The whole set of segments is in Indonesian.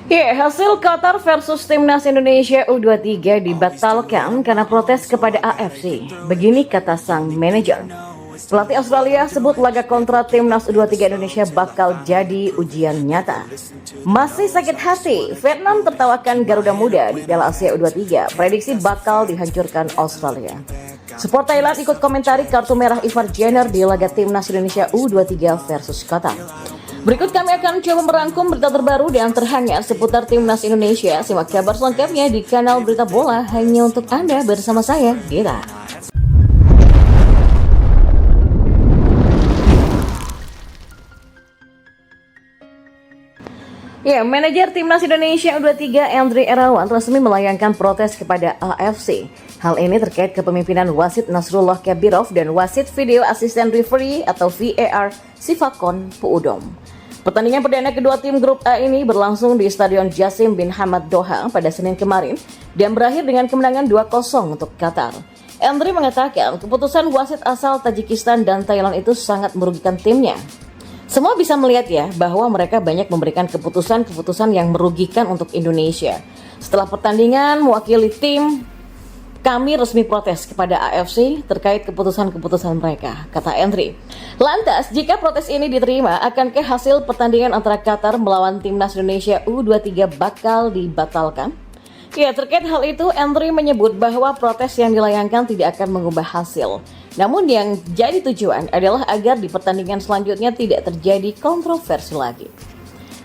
Ya, hasil Qatar versus Timnas Indonesia U23 dibatalkan karena protes kepada AFC. Begini kata sang manajer. Pelatih Australia sebut laga kontra Timnas U23 Indonesia bakal jadi ujian nyata. Masih sakit hati, Vietnam tertawakan Garuda Muda di Piala Asia U23. Prediksi bakal dihancurkan Australia. Sport Thailand ikut komentari kartu merah Ivar Jenner di laga Timnas Indonesia U23 versus Qatar. Berikut kami akan coba merangkum berita terbaru dan terhangat seputar Timnas Indonesia. Simak kabar selengkapnya di kanal Berita Bola hanya untuk Anda bersama saya, Dira. Ya, manajer Timnas Indonesia U23 Andre Irawan resmi melayangkan protes kepada AFC. Hal ini terkait kepemimpinan wasit Nasrullah Kabirov dan wasit video assistant referee atau VAR Sifakon Puudom. Pertandingan perdana kedua tim grup A ini berlangsung di Stadion Jassim bin Hamad Doha pada Senin kemarin dan berakhir dengan kemenangan 2-0 untuk Qatar. Andre mengatakan keputusan wasit asal Tajikistan dan Thailand itu sangat merugikan timnya. Semua bisa melihat ya bahwa mereka banyak memberikan keputusan-keputusan yang merugikan untuk Indonesia. Setelah pertandingan mewakili tim, kami resmi protes kepada AFC terkait keputusan-keputusan mereka, kata Andre. Lantas, jika protes ini diterima, akankah hasil pertandingan antara Qatar melawan Timnas Indonesia U23 bakal dibatalkan? Ya, terkait hal itu, Andre menyebut bahwa protes yang dilayangkan tidak akan mengubah hasil. Namun yang jadi tujuan adalah agar di pertandingan selanjutnya tidak terjadi kontroversi lagi.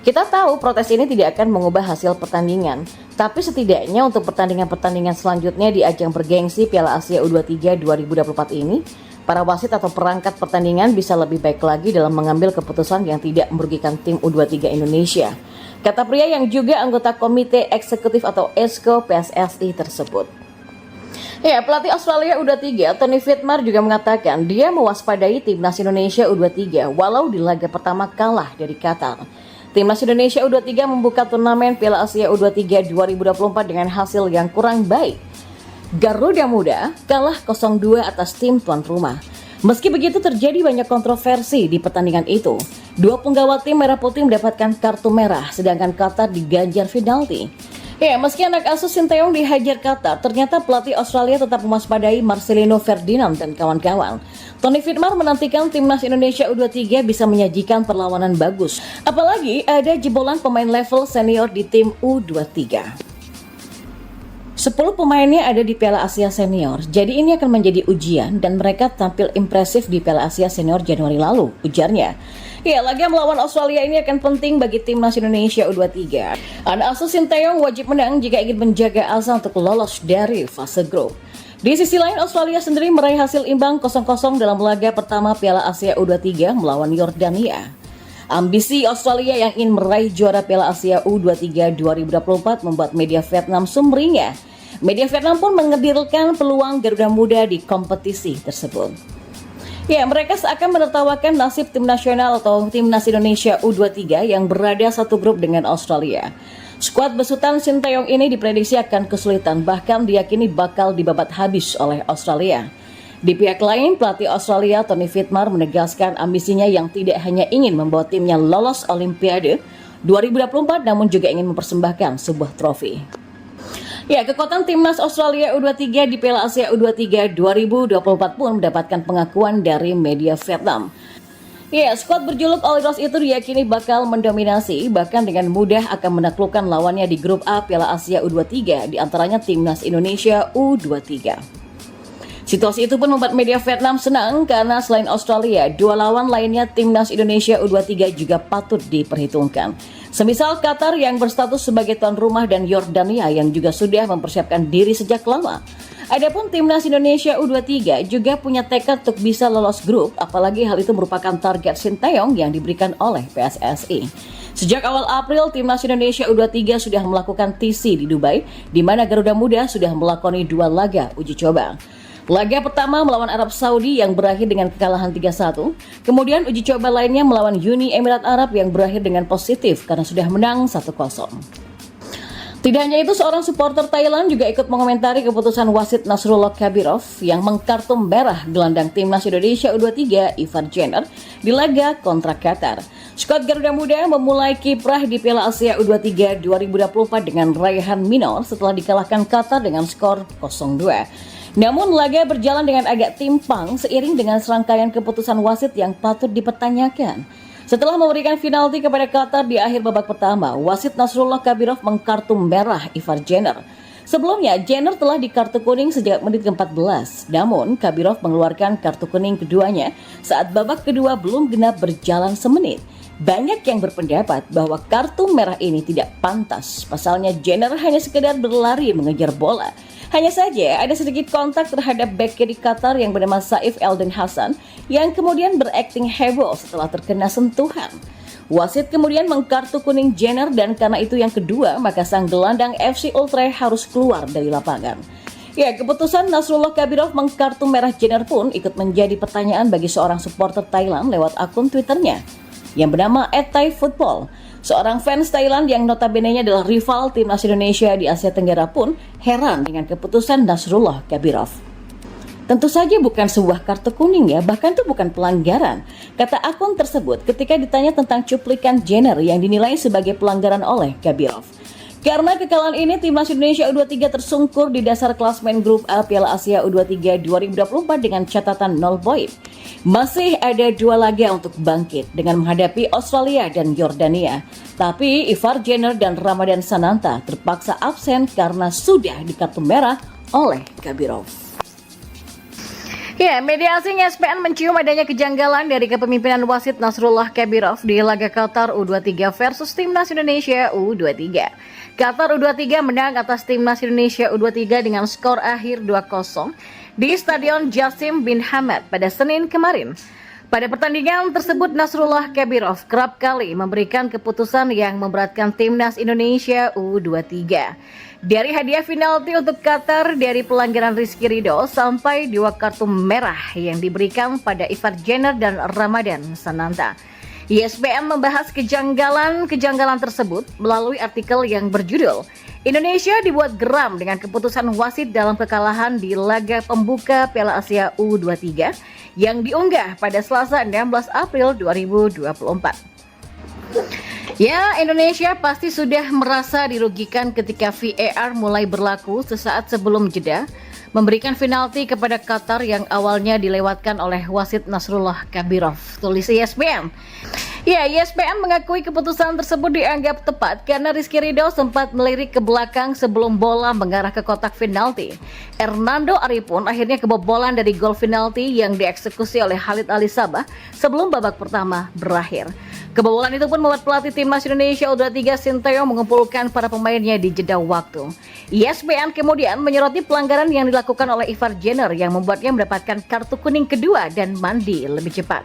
Kita tahu protes ini tidak akan mengubah hasil pertandingan, tapi setidaknya untuk pertandingan-pertandingan selanjutnya di ajang bergengsi Piala Asia U23 2024 ini, para wasit atau perangkat pertandingan bisa lebih baik lagi dalam mengambil keputusan yang tidak merugikan tim U23 Indonesia, kata pria yang juga anggota Komite Eksekutif atau ESCO PSSI tersebut. Ya, pelatih Australia U23 Tony Fitmar juga mengatakan dia mewaspadai Timnas Indonesia U23 walau di laga pertama kalah dari Qatar. Timnas Indonesia U23 membuka turnamen Piala Asia U23 2024 dengan hasil yang kurang baik. Garuda Muda kalah 0-2 atas tim tuan rumah. Meski begitu terjadi banyak kontroversi di pertandingan itu. Dua penggawa tim Merah Putih mendapatkan kartu merah, sedangkan Qatar diganjar penalti. Ya, meski anak asuh Sinteyong dihajar Qatar, ternyata pelatih Australia tetap mewaspadai Marcelino Ferdinand dan kawan-kawan. Tony Fitmar menantikan Timnas Indonesia U23 bisa menyajikan perlawanan bagus. Apalagi ada jebolan pemain level senior di tim U23. 10 pemainnya ada di Piala Asia Senior, jadi ini akan menjadi ujian dan mereka tampil impresif di Piala Asia Senior Januari lalu, ujarnya. Ya, laga melawan Australia ini akan penting bagi Timnas Indonesia U23. Anak asuh Sinteyong wajib menang jika ingin menjaga asa untuk lolos dari fase grup. Di sisi lain, Australia sendiri meraih hasil imbang 0-0 dalam laga pertama Piala Asia U23 melawan Yordania. Ambisi Australia yang ingin meraih juara Piala Asia U23 2024 membuat media Vietnam sumringah. Media Vietnam pun mengedilkan peluang Garuda Muda di kompetisi tersebut. Ya, mereka seakan menertawakan nasib tim nasional atau Timnas Indonesia U23 yang berada satu grup dengan Australia. Skuad besutan Sinteyong ini diprediksi akan kesulitan, bahkan diyakini bakal dibabat habis oleh Australia. Di pihak lain, pelatih Australia Tony Fitmar menegaskan ambisinya yang tidak hanya ingin membawa timnya lolos Olimpiade 2024 namun juga ingin mempersembahkan sebuah trofi. Ya, kekuatan Timnas Australia U23 di Piala Asia U23 2024 pun mendapatkan pengakuan dari media Vietnam. Ya, skuad berjuluk All Heroes itu diyakini bakal mendominasi, bahkan dengan mudah akan menaklukkan lawannya di grup A Piala Asia U23, di antaranya Timnas Indonesia U23. Situasi itu pun membuat media Vietnam senang karena selain Australia, dua lawan lainnya Timnas Indonesia U23 juga patut diperhitungkan. Semisal Qatar yang berstatus sebagai tuan rumah dan Yordania yang juga sudah mempersiapkan diri sejak lama. Adapun Timnas Indonesia U23 juga punya tekad untuk bisa lolos grup, apalagi hal itu merupakan target Sinteyong yang diberikan oleh PSSI. Sejak awal April, Timnas Indonesia U23 sudah melakukan TC di Dubai, di mana Garuda Muda sudah melakoni 2 laga uji coba. Laga pertama melawan Arab Saudi yang berakhir dengan kekalahan 3-1. Kemudian uji coba lainnya melawan Uni Emirat Arab yang berakhir dengan positif karena sudah menang 1-0. Tidak hanya itu, seorang supporter Thailand juga ikut mengomentari keputusan wasit Nasrullah Kabirov yang mengkartu merah gelandang Timnas Indonesia U23 Ivar Jenner di laga kontra Qatar. Skuad Garuda Muda memulai kiprah di Piala Asia U23 2024 dengan raihan minor setelah dikalahkan Qatar dengan skor 0-2. Namun laga berjalan dengan agak timpang seiring dengan serangkaian keputusan wasit yang patut dipertanyakan. Setelah memberikan penalti kepada Qatar di akhir babak pertama, wasit Nasrullah Kabirov mengkartu merah Ivar Jenner. Sebelumnya, Jenner telah di kartu kuning sejak menit ke-14. Namun, Kabirov mengeluarkan kartu kuning keduanya saat babak kedua belum genap berjalan semenit. Banyak yang berpendapat bahwa kartu merah ini tidak pantas. Pasalnya, Jenner hanya sekedar berlari mengejar bola. Hanya saja ada sedikit kontak terhadap bek kiri Qatar yang bernama Saif Eldin Hassan yang kemudian berakting heboh setelah terkena sentuhan. Wasit kemudian mengkartu kuning Jenner dan karena itu yang kedua maka sang gelandang FC Utrecht harus keluar dari lapangan. Ya, keputusan Nasrullah Kabirov mengkartu merah Jenner pun ikut menjadi pertanyaan bagi seorang supporter Thailand lewat akun Twitternya yang bernama @thaifootball. Seorang fans Thailand yang notabene-nya adalah rival timnas Indonesia di Asia Tenggara pun heran dengan keputusan Nasrullah Kabirov. Tentu saja bukan sebuah kartu kuning ya, bahkan itu bukan pelanggaran, kata akun tersebut ketika ditanya tentang cuplikan Jenner yang dinilai sebagai pelanggaran oleh Kabirov. Karena kekalahan ini, timnas Indonesia U23 tersungkur di dasar klasmen grup A Piala Asia U23 2024 dengan catatan 0 poin. Masih ada 2 laga untuk bangkit dengan menghadapi Australia dan Yordania. Tapi Ivar Jenner dan Ramadan Sananta terpaksa absen karena sudah di kartu merah oleh Kabirov. Ya, media asing ESPN mencium adanya kejanggalan dari kepemimpinan wasit Nasrullah Kabirov di laga Qatar U23 versus timnas Indonesia U23. Qatar U23 menang atas timnas Indonesia U23 dengan skor akhir 2-0 di Stadion Jassim bin Hamad pada Senin kemarin. Pada pertandingan tersebut, Nasrullah Kabirov kerap kali memberikan keputusan yang memberatkan timnas Indonesia U23. Dari hadiah penalti untuk Qatar dari pelanggaran Rizky Ridho sampai 2 kartu merah yang diberikan pada Ivar Jenner dan Ramadan Sananta. ESPN membahas kejanggalan tersebut melalui artikel yang berjudul Indonesia dibuat geram dengan keputusan wasit dalam kekalahan di laga pembuka Piala Asia U23 yang diunggah pada Selasa 16 April 2024. Ya, Indonesia pasti sudah merasa dirugikan ketika VAR mulai berlaku sesaat sebelum jeda, memberikan penalti kepada Qatar yang awalnya dilewatkan oleh wasit Nasrullah Kabirov, tulis ESPN. Ya, ESPN mengakui keputusan tersebut dianggap tepat karena Rizky Ridho sempat melirik ke belakang sebelum bola mengarah ke kotak penalti. Hernando Ari pun akhirnya kebobolan dari gol penalti yang dieksekusi oleh Khalid Ali Sabah sebelum babak pertama berakhir. Kebobolan itu pun membuat pelatih timnas Indonesia U23 Sinteyong mengumpulkan para pemainnya di jeda waktu. ESPN kemudian menyoroti pelanggaran yang dilakukan oleh Ivar Jenner yang membuatnya mendapatkan kartu kuning kedua dan mandi lebih cepat.